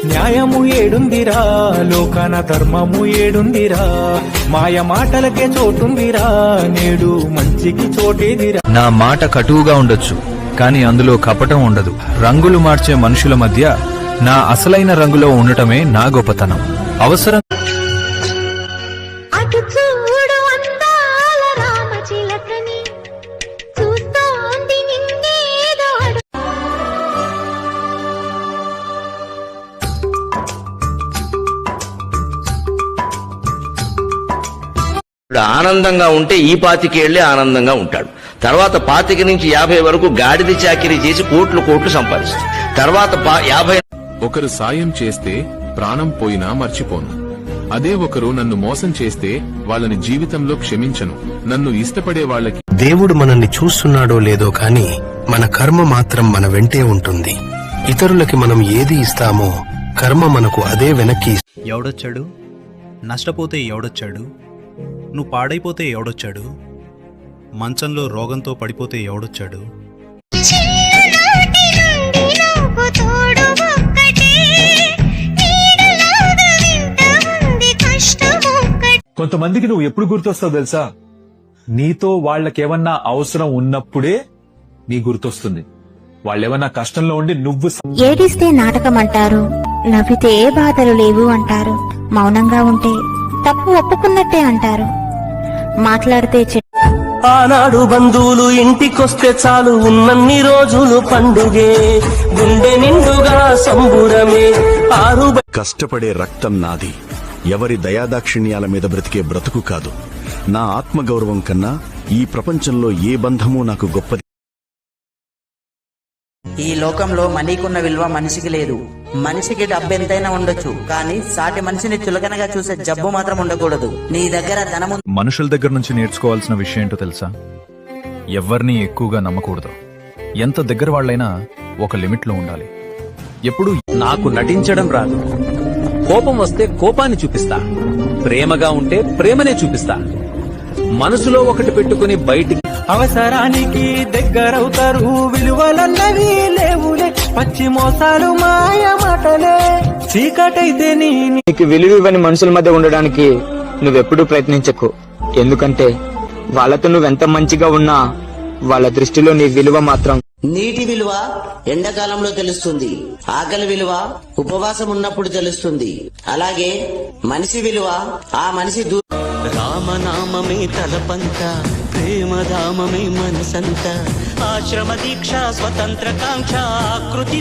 న్యాయము ఏడుందిరా, లోకాన ధర్మము ఏడుందిరా, మాయ మాటలకే చోటుందిరా, నేడు మంచికి చోటేదిరా. నా మాట కటువుగా ఉండొచ్చు, కానీ అందులో కపటం ఉండదు. రంగులు మార్చే మనుషుల మధ్య నా అసలైన రంగులో ఉండటమే నా గొప్పతనం. అవసరం ఆనందంగా ఉంటే ఈ 25 ఆనందంగా ఉంటాడు. తర్వాత 25 నుంచి 50 వరకు గాడిద చాకిరీ చేసి కోట్లు సంపాదిస్తాడు. తర్వాత 50 ఒకరు సాయం చేస్తే ప్రాణం పోయినా మర్చిపోను. అదే ఒకరు నన్ను మోసం చేస్తే వాళ్ళని జీవితంలో క్షమించను. నన్ను ఇష్టపడే వాళ్ళకి దేవుడు మనల్ని చూస్తున్నాడో లేదో కాని మన కర్మ మాత్రం మన వెంటే ఉంటుంది. ఇతరులకి మనం ఏది ఇస్తామో కర్మ మనకు అదే వెనక్కి. ఎవడొచ్చాడు? నష్టపోతే ఎవడొచ్చాడు? నువ్వు పాడైపోతే ఎవడొచ్చాడు? మంచంలో రోగంతో పడిపోతే ఎవడొచ్చాడు? కొంతమందికి నువ్వు ఎప్పుడు గుర్తొస్తావు తెలుసా? నీతో వాళ్ళకేమన్నా అవసరం ఉన్నప్పుడే నీ గుర్తొస్తుంది. వాళ్ళేమన్నా కష్టంలో ఉండి నువ్వు ఏడిస్తే నాటకం అంటారు, నవ్వితే ఏ బాధలు లేవు అంటారు, మౌనంగా ఉంటే తప్పు ఒప్పుకున్నట్టే అంటారు, మాట్లాడితే ఆనాడు బంధువులు ఇంటికొస్తే చాలు ఉన్నన్ని రోజులు పండుగే, గుండె నిండుగా సంబురమే. కష్టపడే రక్తం నాది, ఎవరి దయాదాక్షిణ్యాల మీద బ్రతికే బ్రతుకు కాదు. నా ఆత్మగౌరవం కన్నా ఈ ప్రపంచంలో ఏ బంధమూ నాకు గొప్పది. ఈ లోకంలో మనీకున్న విలువ మనిషికి లేదు. మనిషికి డబ్బు ఎంతైనా ఉండొచ్చు, కానీ సాటి మనిషిని చులకనగా చూసే జబ్బు మాత్రం ఉండకూడదు. నీ దగ్గర ధనము. మనుషుల దగ్గర నుంచి నేర్చుకోవాల్సిన విషయం ఏంటో తెలుసా? ఎవరిని ఎక్కువగా నమ్మకూడదు. ఎంత దగ్గర వాళ్ళైనా ఒక లిమిట్లో ఉండాలి. ఎప్పుడు నాకు నటించడం రాదు. కోపం వస్తే కోపాన్ని చూపిస్తా, ప్రేమగా ఉంటే ప్రేమనే చూపిస్తా. మనసులో ఒకటి పెట్టుకుని బయటికి. అవసరానికి దగ్గరవుతారు, విలువలన్నవి లేవులే, పచ్చి మోసాలు మాయ మాటలే, చీకటైతే నీకు విలువ ఇవ్వని మనుషుల మధ్య ఉండడానికి నువ్వెప్పుడూ ప్రయత్నించకు. ఎందుకంటే వాళ్ళతో నువ్వెంత మంచిగా ఉన్నా వాళ్ళ దృష్టిలో నీ విలువ మాత్రం. నీటి విలువ ఎండాకాలంలో తెలుస్తుంది, ఆకలి విలువ ఉపవాసం ఉన్నప్పుడు తెలుస్తుంది. అలాగే మనిషి విలువ ఆ మనిషి రామనామమే తలపంత, ప్రేమధామమే మనసంత, ఆశ్రమ దీక్ష స్వతంత్ర కాంక్ష ఆకృతి